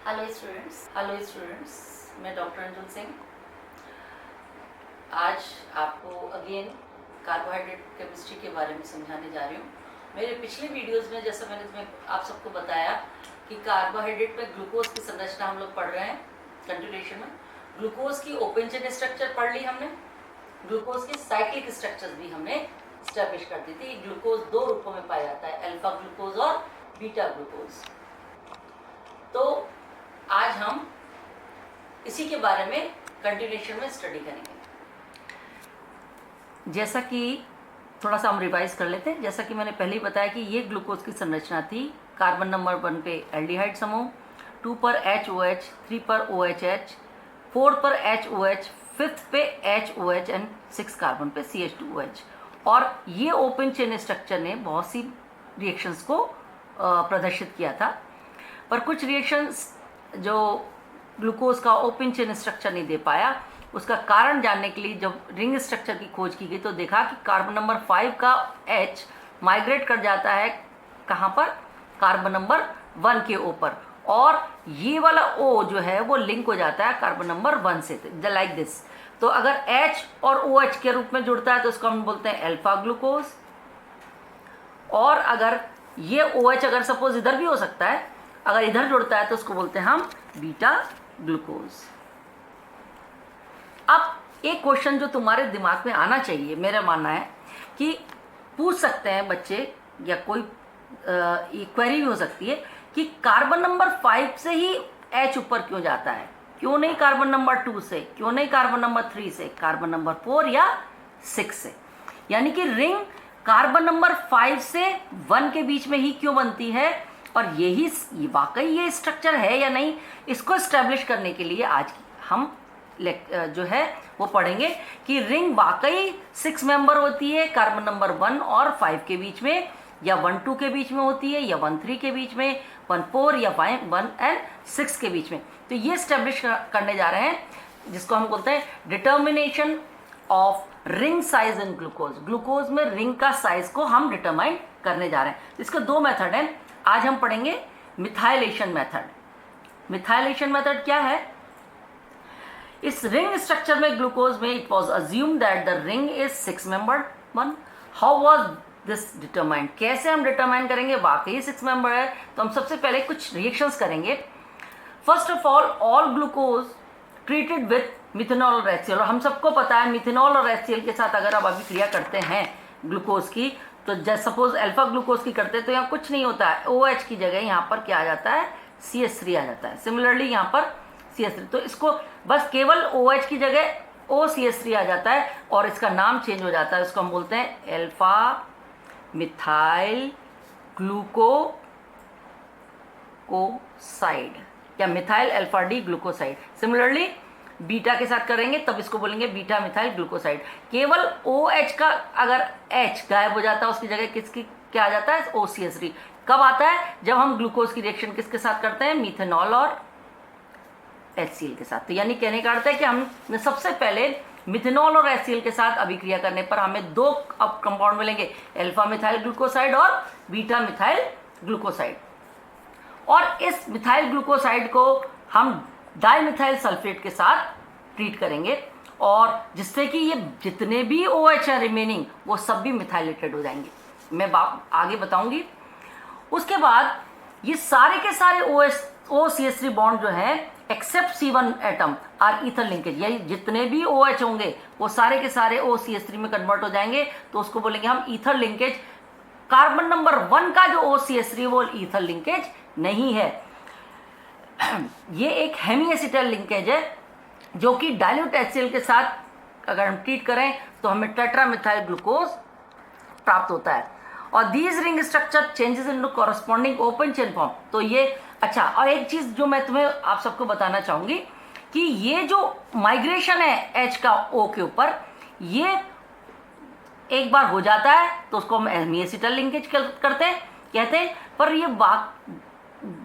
Hello students, मैं doctor Anjul Singh आज आपको अगेन कार्बोहाइड्रेट केमिस्ट्री के बारे में समझाने जा रही हूँ। मेरे पिछले वीडियोस में जैसा मैंने तुम्हें आप सबको बताया कि कार्बोहाइड्रेट में ग्लूकोज की संरचना हम लोग पढ़ रहे हैं। कंटिन्यूएशन में ग्लूकोज की ओपन चेन स्ट्रक्चर पढ़ ली हमने, ग्लूकोज की साइक्लिक स्ट्रक्चर्स भी हमने स्टैब्लिश कर दी थी। ग्लूकोज दो रूपों में पाया जाता है, अल्फा ग्लूकोज और बीटा ग्लूकोज। तो आज हम इसी के बारे में कंटिन्यूएशन में स्टडी करेंगे। जैसा कि थोड़ा सा हम रिवाइज कर लेते हैं। जैसा कि मैंने पहले ही बताया कि ये ग्लूकोज की संरचना थी। कार्बन नंबर 1 पे एल्डिहाइड समूह, 2 पर HOH, 3 पर OHH, 4 पर HOH, 5th पे HOH एंड 6 कार्बन पे CH2OH। और ये ओपन चेन स्ट्रक्चर ने बहुत सी रिएक्शंस को प्रदर्शित किया था, पर कुछ रिएक्शंस जो ग्लूकोज का ओपन चेन स्ट्रक्चर नहीं दे पाया, उसका कारण जानने के लिए जब रिंग स्ट्रक्चर की खोज की गई तो देखा कि कार्बन नंबर 5 का H माइग्रेट कर जाता है कहाँ पर, कार्बन नंबर 1 के ऊपर, और ये वाला O जो है वो लिंक हो जाता है कार्बन नंबर 1 से, लाइक दिस। तो अगर H और OH के रूप में जुड़ता है तो उसको हम बोलते हैं अल्फा ग्लूकोज, और अगर ये OH अगर सपोज इधर भी हो सकता है, अगर इधर जुड़ता है तो उसको बोलते हैं हम बीटा ग्लूकोज। अब एक क्वेश्चन जो तुम्हारे दिमाग में आना चाहिए, मेरा मानना है कि पूछ सकते हैं बच्चे, या कोई क्वेरी भी हो सकती है कि कार्बन नंबर 5 से ही H ऊपर क्यों जाता है, क्यों नहीं कार्बन नंबर 2 से, क्यों नहीं कार्बन नंबर 3 से, कार्बन नंबर 4 या 6 से। यानी कि रिंग कार्बन नंबर 5 से 1 के बीच में ही क्यों बनती है, और यही वाकई ये स्ट्रक्चर है या नहीं, इसको एस्टेब्लिश करने के लिए आज हम जो है वो पढ़ेंगे कि रिंग वाकई 6 मेंबर होती है कार्बन नंबर 1 और 5 के बीच में, या 1 2 के बीच में होती है, या 1 3 के बीच में, 1 4 या 1 एंड 6 के बीच में। तो ये एस्टेब्लिश करने जा रहे हैं, जिसको हम बोलते हैं determination of ring size in glucose. Glucose में रिंग का साइज को हम डिटरमाइन करने जा रहे हैं। इसके दो मेथड हैं। आज हम पढ़ेंगे मिथाइलेशन मेथड। मिथाइलेशन मेथड क्या है? इस रिंग स्ट्रक्चर में ग्लूकोज में it was assumed that the ring is 6 membered one. How was this determined? कैसे हम डिटरमाइन करेंगे वाकई 6 मेंबर है? तो हम सबसे पहले कुछ रिएक्शंस करेंगे। First of all glucose treated with methanol और HCl। और हम सबको पता है मिथेनॉल और HCl के साथ अगर आप अभिक्रिया करते हैं ग्लूकोज की, तो जैसे सपोज अल्फा ग्लूकोज की करते हैं तो यहाँ कुछ नहीं होता है, OH की जगह यहाँ पर क्या आ जाता है, CH3 आ जाता है। सिमिलरली यहाँ पर CH3, तो इसको बस केवल OH की जगह OCH3 आ जाता है और इसका नाम चेंज हो जाता है। इसको हम बोलते हैं अल्फा मिथाइल ग्लूकोसाइड या methyl alpha D glucoside. Similarly beta के साथ करेंगे तब इसको बोलेंगे बीटा मिथाइल ग्लूकोसाइड। केवल OH का अगर H गायब हो जाता है, उसकी जगह किसकी क्या आ जाता है, OCH3। कब आता है? जब हम ग्लूकोज की रिएक्शन किसके साथ करते हैं, मिथेनॉल और HCl के साथ। तो यानी कहने का अर्थ है कि हम सबसे पहले मिथेनॉल और HCl के साथ अभिक्रिया करने पर हमें दो अब कंपाउंड मिलेंगे, अल्फा मिथाइल ग्लूकोसाइड और बीटा मिथाइल ग्लूकोसाइड। और इस मिथाइल ग्लूकोसाइड को हम डाइमिथाइल सल्फेट के साथ ट्रीट करेंगे, और जिससे कि ये जितने भी OH है रिमेनिंग वो सब भी मिथाइलेटेड हो जाएंगे। मैं आगे बताऊंगी। उसके बाद ये सारे के सारे OCH3 बॉन्ड जो हैं except C1 atom are ether linkage, यानी जितने भी OH होंगे वो सारे के सारे OCH3 में कन्वर्ट हो जाएंगे, तो उसको बोलेंगे हम ईथर लिंकेज। कार्बन नंबर 1 का जो OCH3 वो ईथर लिंकेज नहीं है, ये एक हेमी एसिटाइल लिंकेज है, जो कि डाइल्यूट HCl के साथ अगर हम ट्रीट करें तो हमें टेट्रामिथाइल ग्लूकोज प्राप्त होता है। और these ring structure changes into corresponding open chain form. तो ये अच्छा, और एक चीज जो मैं तुम्हें आप सबको बताना चाहूंगी कि ये जो माइग्रेशन है H का O के ऊपर, ये एक बार हो जाता है तो उसको हम हेमी एसिटाइल लिंकेज कहते हैं, पर ये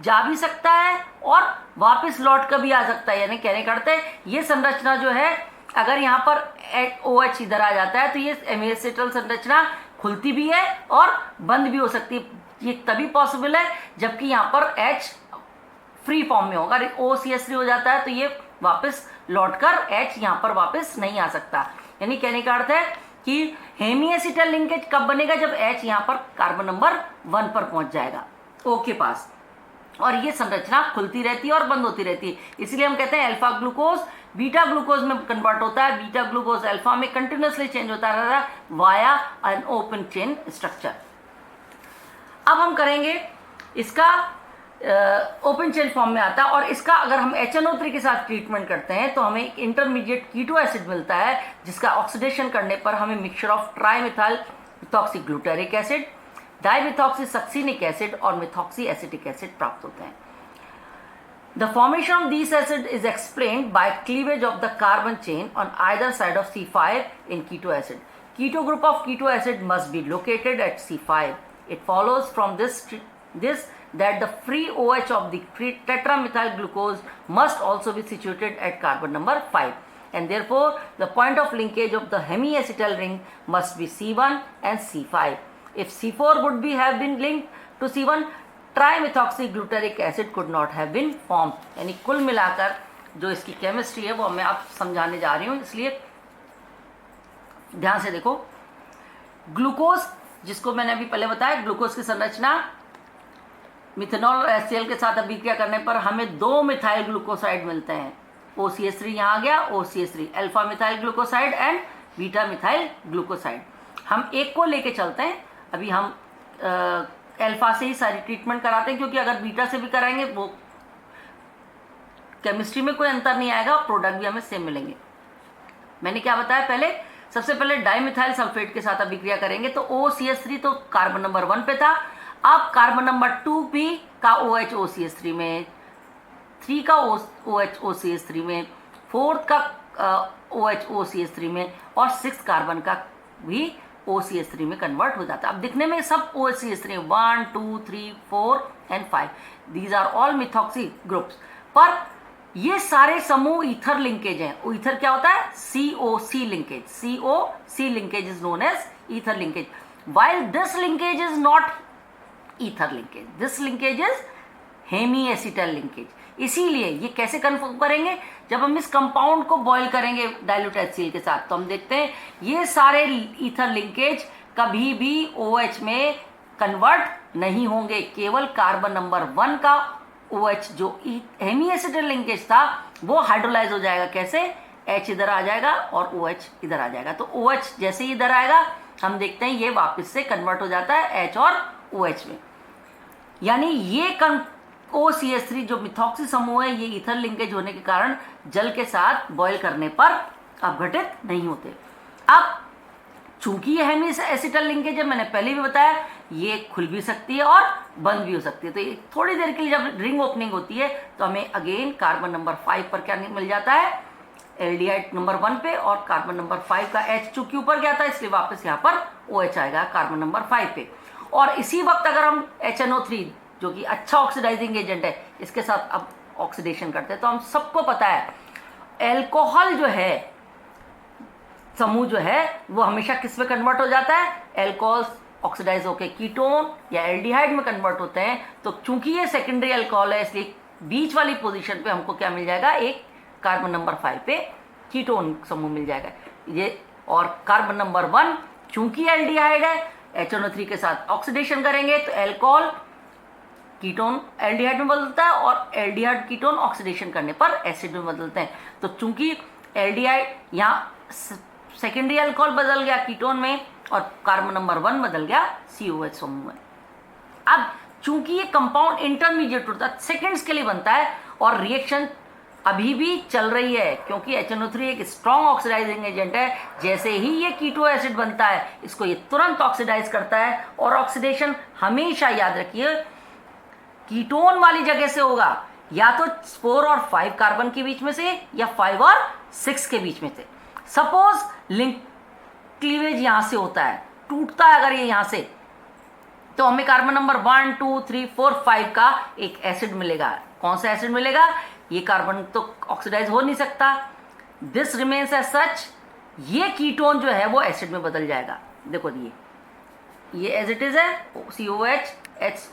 जा भी सकता है और वापस लौट कर भी आ सकता है। यानी कहने का अर्थ है ये संरचना जो है, अगर यहाँ पर OH इधर आ जाता है तो ये हेमी एसिटाइल संरचना खुलती भी है और बंद भी हो सकती है। ये तभी पॉसिबल है जबकि यहाँ पर H फ्री फॉर्म में होगा। OCH3 हो जाता है तो ये वापस लौटकर H यहाँ पर वापस नहीं आ सकता। यानी कहने का अर्थ है कि हेमी एसिटल लिंकेज कब बनेगा, जब H यहाँ पर कार्बन नंबर 1 पर पहुंच जाएगा O के पास, और ये संरचना खुलती रहती है और बंद होती रहती है। इसलिए हम कहते हैं अल्फा ग्लूकोज बीटा ग्लूकोज में कन्वर्ट होता है, बीटा ग्लूकोज अल्फा में कंटिन्यूसली चेंज होता रहता है via an open chain structure. अब हम करेंगे इसका ओपन चेन फॉर्म में आता है, और इसका अगर हम HNO3 के साथ ट्रीटमेंट करते हैं तो हमें इंटरमीडिएट कीटो एसिड मिलता है, जिसका ऑक्सीडेशन करने पर हमें mixture of trimethyl methoxy glutaric acid, dimethoxy succinic acid और मिथॉक्सी एसिटिक एसिड प्राप्त होते हैं। The formation of these acids is explained by cleavage of the carbon chain on either side of C5 in keto acid. Keto group of keto acid must be located at C5. It follows from this that the free OH of the tetramethyl glucose must also be situated at carbon number 5, and therefore the point of linkage of the hemiacetal ring must be C1 and C5. If C4 would have been linked to C1, trimethoxy glutaric acid could not have been form. यानी कुल मिलाकर जो इसकी chemistry है वो मैं आप समझाने जा रही हूँ, इसलिए ध्यान से देखो। ग्लूकोज, जिसको मैंने अभी पहले बताया, ग्लूकोज की संरचना मिथेनॉल और HCl के साथ अभिक्रिया करने पर हमें 2 मिथाइल ग्लूकोसाइड मिलते हैं। OCH3 यहाँ आ गया, OCH3 alpha methyl glucoside and beta methyl glucoside. हम एक को लेके चलते हैं। अभी हम अल्फा से ही सारी ट्रीटमेंट कराते हैं, क्योंकि अगर बीटा से भी कराएंगे वो केमिस्ट्री में कोई अंतर नहीं आएगा, प्रोडक्ट भी हमें सेम मिलेंगे। मैंने क्या बताया पहले, सबसे पहले डाइमिथाइल सल्फेट के साथ अभिक्रिया करेंगे तो OCH3 तो कार्बन नंबर 1 पे था, अब कार्बन नंबर 2 भी का OH OCH3 में, 3 का OH OCH3 में, 4th का OH OCH3 में और 6th कार्बन का भी OCH3 में कन्वर्ट हो जाता है। अब दिखने में सब OCH3 1 2 3 4 and 5, these are all methoxy groups, पर ये सारे समूह ईथर लिंकेज हैं। ईथर क्या होता है? COC linkage. COC linkage is known as ether linkage, while this linkage is not ether linkage, this linkage is hemiacetal linkage। इसीलिए ये कैसे कन्फर्म करेंगे, जब हम इस कंपाउंड को बॉयल करेंगे डाइल्यूट HCl के साथ, तो हम देखते हैं ये सारे ईथर लिंकेज कभी भी OH में कन्वर्ट नहीं होंगे, केवल कार्बन नंबर 1 का OH जो हेमिएसिटल लिंकेज था वो हाइड्रोलाइज हो जाएगा। कैसे? H इधर आ जाएगा और OH इधर आ जाएगा, तो OH जैसे ही इधर आएगा हम देखते हैं ये वापस से कन्वर्ट हो जाता है H और OH में। यानी ये OCH3 जो मिथॉक्सी समूह है ये ईथर लिंकेज होने के कारण जल के साथ बॉयल करने पर अपघटित नहीं होते। अब चूंकि ये हेमिएसिटल लिंकेज है, मैंने पहले भी बताया, ये खुल भी सकती है और बंद भी हो सकती है। तो ये थोड़ी देर के लिए जब रिंग ओपनिंग होती है तो हमें अगेन कार्बन नंबर 5 पर क्या मिल जाता है, एल्डिहाइड नंबर 1 पे, और कार्बन नंबर 5 का H चूंकि ऊपर गया था इसलिए वापस यहाँ पर OH आएगा कार्बन नंबर 5 पे। और इसी वक्त अगर हम HNO3 जो कि अच्छा ऑक्सीडाइजिंग एजेंट है इसके साथ अब ऑक्सीडेशन करते हैं, तो हम सबको पता है एल्कोहल जो है समूह जो है वो हमेशा किस में कन्वर्ट हो जाता है, एल्कोहल ऑक्सीडाइज होकर कीटोन या एल्डिहाइड में कन्वर्ट होते हैं। तो चूंकि ये सेकेंडरी एल्कोहल है इसलिए बीच वाली पोजीशन पे हमको क्या मिल जाएगा, एक कार्बन नंबर 5 पे कीटोन समूह मिल जाएगा ये। और कार्बन नंबर 1 चूंकि एल्डिहाइड है, HNO3 के साथ ऑक्सीडेशन करेंगे तो एल्कोहल कीटोन एल्डिहाइड में बदलता है और एल्डिहाइड कीटोन ऑक्सीडेशन करने पर एसिड में बदलते हैं। तो चूंकि एल्डिहाइड यहाँ सेकेंडरी अल्कोहल बदल गया कीटोन में और कार्बन नंबर 1 बदल गया COH समूह में। अब चूंकि ये कंपाउंड इंटरमीडिएट होता है, सेकेंड्स के लिए बनता है और रिएक्शन अभी भी चल रही है, क्योंकि HNO3 एक स्ट्रॉन्ग ऑक्सीडाइजिंग एजेंट है। जैसे ही ये कीटो एसिड बनता है इसको ये तुरंत ऑक्सीडाइज करता है, और ऑक्सीडेशन हमेशा याद रखिए कीटोन वाली जगह से होगा, या तो 4 और 5 कार्बन के बीच में से या 5 और 6 के बीच में से। सपोज लिंक क्लीवेज यहां से होता है, टूटता है अगर ये यहां से, तो हमें कार्बन नंबर 1 2 3 4 5 का एक एसिड मिलेगा। कौन सा एसिड मिलेगा? ये कार्बन तो ऑक्सीडाइज हो नहीं सकता, दिस रिमेन्स एज सच। ये कीटोन जो है वो एसिड में बदल जाएगा। देखो ये एज इट इज है, COH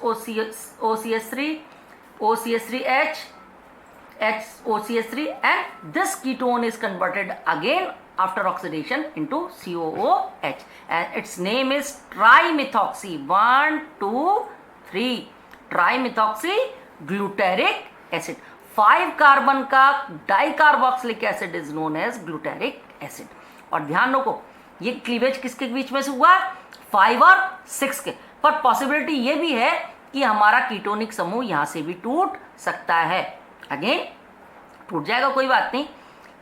OCH3 OCH3H, HOCH3, and this ketone is converted again after oxidation into COOH, and its name is trimethoxy. 1, 2, 3 trimethoxy glutaric acid. 5 carbon का dicarboxylic acid is known as glutaric acid. और ध्यान रखो ये cleavage किसके बीच में से हुआ, 5 और 6 के. पर पॉसिबिलिटी ये भी है कि हमारा कीटोनिक समूह यहां से भी टूट सकता है. अगेन टूट जाएगा कोई बात नहीं.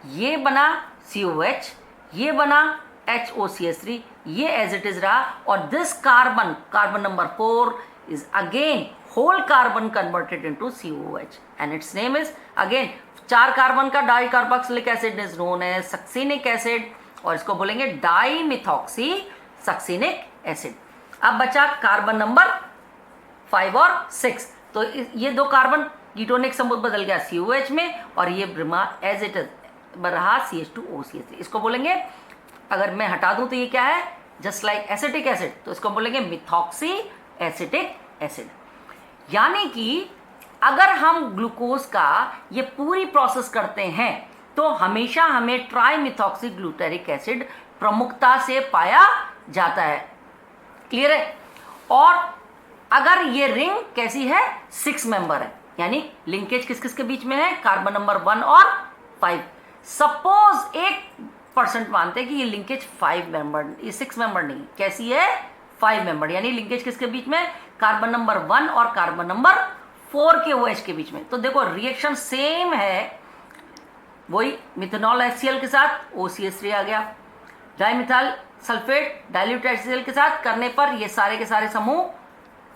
ये बना COH, ये बना HOCH3, ये एज इट इज रहा. और this carbon number 4 is again whole carbon converted into COOH, and its name is again 4 carbon का dicarboxylic acid is known as succinic acid, और इसको बोलेंगे डाइमिथॉक्सी सक्सिनिक एसिड. अब बचा कार्बन नंबर 5 और 6. तो ये 2 कार्बन कीटोनिक समूह बदल गया COH में, और ये ब्रिमा एज इट इज रहा CH2OCH3. इसको बोलेंगे, अगर मैं हटा दूं तो ये क्या है, जस्ट लाइक एसिटिक एसिड, तो इसको बोलेंगे मिथॉक्सी एसिटिक एसिड. यानी कि अगर हम ग्लूकोज का ये पूरी प्रोसेस करते हैं तो हमेशा हमें ट्राइमिथॉक्सी ग्लूटारिक एसिड प्रमुखता से पाया जाता है. क्लियर है. और अगर ये रिंग कैसी है, 6 मेंबर है, यानी लिंकेज किस किस के बीच में है, कार्बन नंबर 1 और 5. सपोज 1% मानते हैं कि ये लिंकेज 5 मेंबर, ये 6 मेंबर नहीं, कैसी है, 5 मेंबर. यानी लिंकेज किसके बीच में, कार्बन नंबर 1 और कार्बन नंबर 4 के OH के बीच में. तो देखो रिएक्शन सेम है, वही मिथेनॉल HCl के साथ OCH3 आ गया. डाइमिथाइल सल्फेट डाइल्यूट HCl के साथ करने पर ये सारे के सारे समूह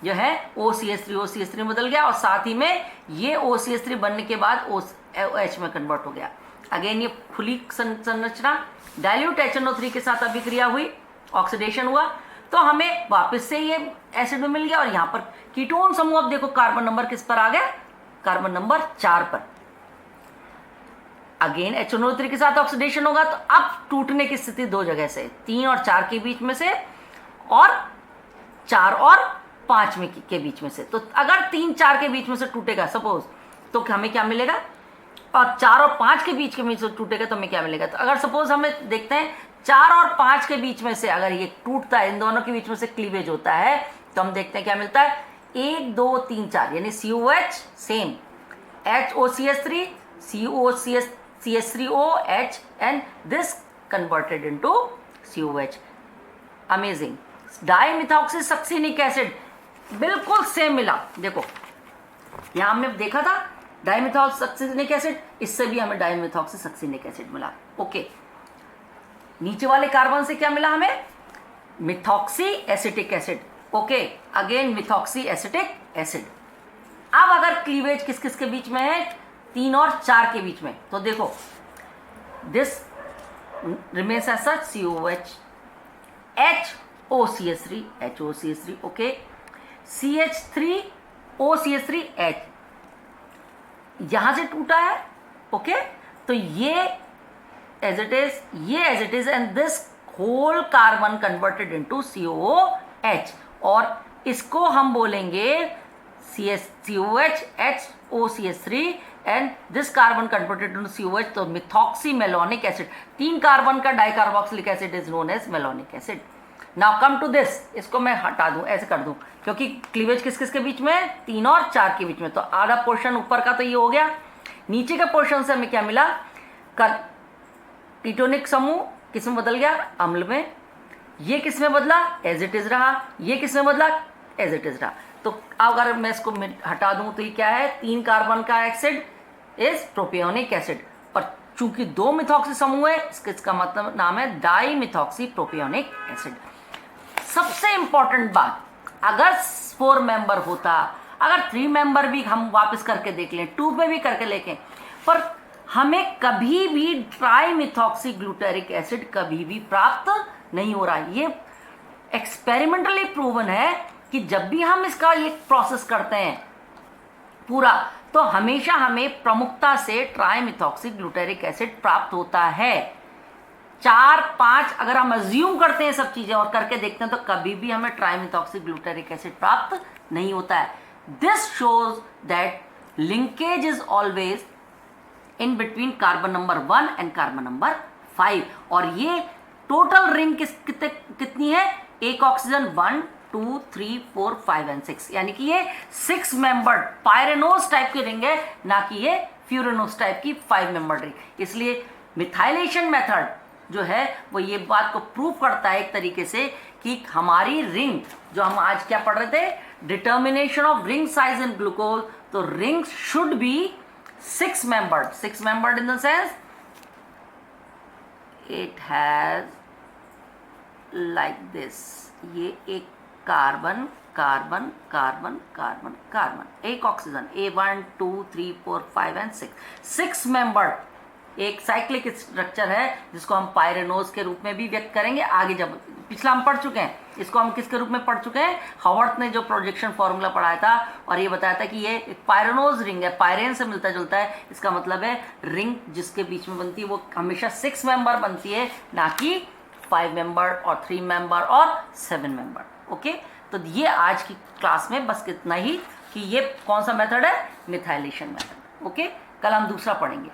जो है OCH3 में बदल गया, और साथ ही में ये OCH3 बनने के बाद OH में कन्वर्ट हो गया. अगेन ये खुली संरचना, डाइल्यूट HNO3 के साथ अभिक्रिया हुई, ऑक्सीडेशन हुआ, तो हमें वापस से ये एसिड में मिल गया. और यहाँ पर कीटोन समूह, अब देखो कार्बन नंबर किस पर आ गया, कार्बन नंबर 4 पर. अगेन HNO3 के साथ ऑक्सीडेशन होगा, तो अब टूटने की स्थिति 2 जगह से, 3 और 4 के बीच में से, और 4 और 5 में के बीच में से. तो अगर 3-4 के बीच में से टूटेगा सपोज, तो हमें क्या मिलेगा, और 4 और 5 के बीच में से टूटेगा तो हमें क्या मिलेगा. तो अगर सपोज हमें देखते हैं 4 और 5 के बीच में से अगर ये टूटता है, इन दोनों के बीच में से क्लीवेज होता है, तो हम देखते हैं क्या मिलता है, 1 2 3 4, यानी COH same, HOCH3 CH3OH, and this converted into COH. Amazing. Dimethoxy succinic acid बिल्कुल सेम मिला. देखो यहां हमने देखा था डाइमिथॉक्सी सक्सिनिक एसिड, इससे भी हमें डाइमिथॉक्सी सक्सिनिक एसिड मिला. ओके, नीचे वाले कार्बन से क्या मिला हमें, methoxy acetic acid. Okay, again methoxy acetic acid. अब अगर क्लीवेज किस किस के बीच में है, 3 और 4 के बीच में, तो देखो this remains as such COH, HOCH3, okay, CH3OCH3H यहां से टूटा है. ओके, तो ये एज इट इज, ये as it is, and this whole carbon converted into COOH, और इसको हम बोलेंगे COH HOCH3, and this carbon converted into COH, तो मिथॉक्सी मेलोनिक एसिड. 3 कार्बन का dicarboxylic acid is known as malonic acid. Now come to this, इसको मैं हटा दूं, ऐसे कर दूं, क्योंकि क्लीवेज किस किस के बीच में, 3 और 4 के बीच में. तो आधा पोर्शन ऊपर का तो ये हो गया, नीचे के पोर्शन से हमें क्या मिला, कीटोनिक समूह किस में बदल गया, अम्ल में. ये किस में बदला, एज इट इज रहा. ये किस में बदला, एज इट इज रहा. तो अगर मैं इसको हटा दूं तो ये क्या है, 3 कार्बन का एसिड इज प्रोपियोनिक एसिड, और चूंकि 2 मिथॉक्सी समूह है, इसका मतलब नाम है डाइमिथॉक्सी प्रोपियोनिक एसिड. सबसे इंपॉर्टेंट बात, अगर 4 मेंबर होता, अगर 3 मेंबर भी हम वापस करके देख लें, 2 पे भी करके लेके, पर हमें कभी भी ट्राइमिथॉक्सी ग्लूटारिक एसिड कभी भी प्राप्त नहीं हो रहा. ये एक्सपेरिमेंटली प्रूवन है कि जब भी हम इसका ये प्रोसेस करते हैं पूरा, तो हमेशा हमें प्रमुखता से ट्राइमिथॉक्सी ग्लूटारिक एसिड प्राप्त होता है. 4 5 अगर हम अज्यूम करते हैं सब चीजें और करके देखते हैं, तो कभी भी हमें ट्राइमिथॉक्सी ग्लूटारिक एसिड प्राप्त नहीं होता है. This shows that linkage is always in between carbon number 1 and carbon number 5। और ये टोटल रिंग कितनी है? एक ऑक्सीजन 1 2 3 4 5 एंड 6, यानी कि ये 6 मेंबर्ड पायरेनोज टाइप की रिंग है, ना कि ये फ्यूरेनोज टाइप की 5 मेंबर्ड रिंग। इसलिए मिथाइलेशन मेथड जो है वो ये बात को प्रूव करता है एक तरीके से कि हमारी रिंग, जो हम आज क्या पढ़ रहे थे, determination of ring size in glucose, तो ring should be 6 membered. 6 membered in the sense it has like this, ये एक carbon carbon carbon carbon carbon, एक ऑक्सीजन A1 2 3 4 5 एंड 6 मेंबर्ड एक साइक्लिक स्ट्रक्चर है, जिसको हम पायरेनोज के रूप में भी व्यक्त करेंगे आगे। जब पिछला हम पढ़ चुके हैं, इसको हम किसके रूप में पढ़ चुके हैं? हावर्थ ने जो प्रोजेक्शन फॉर्मूला पढ़ाया था और ये बताया था कि ये एक पायरेनोज रिंग है, पायरेन से मिलता जुलता है। इसका मतलब है रिंग जिसके बीच में बनती है वो हमेशा 6 मेंबर बनती है, ना कि 5 मेंबर और 3 मेंबर और 7 मेंबर। ओके, तो ये आज की क्लास में बस इतना ही कि ये कौन सा मेथड है? Methylation method. ओके, कल हम दूसरा पढ़ेंगे।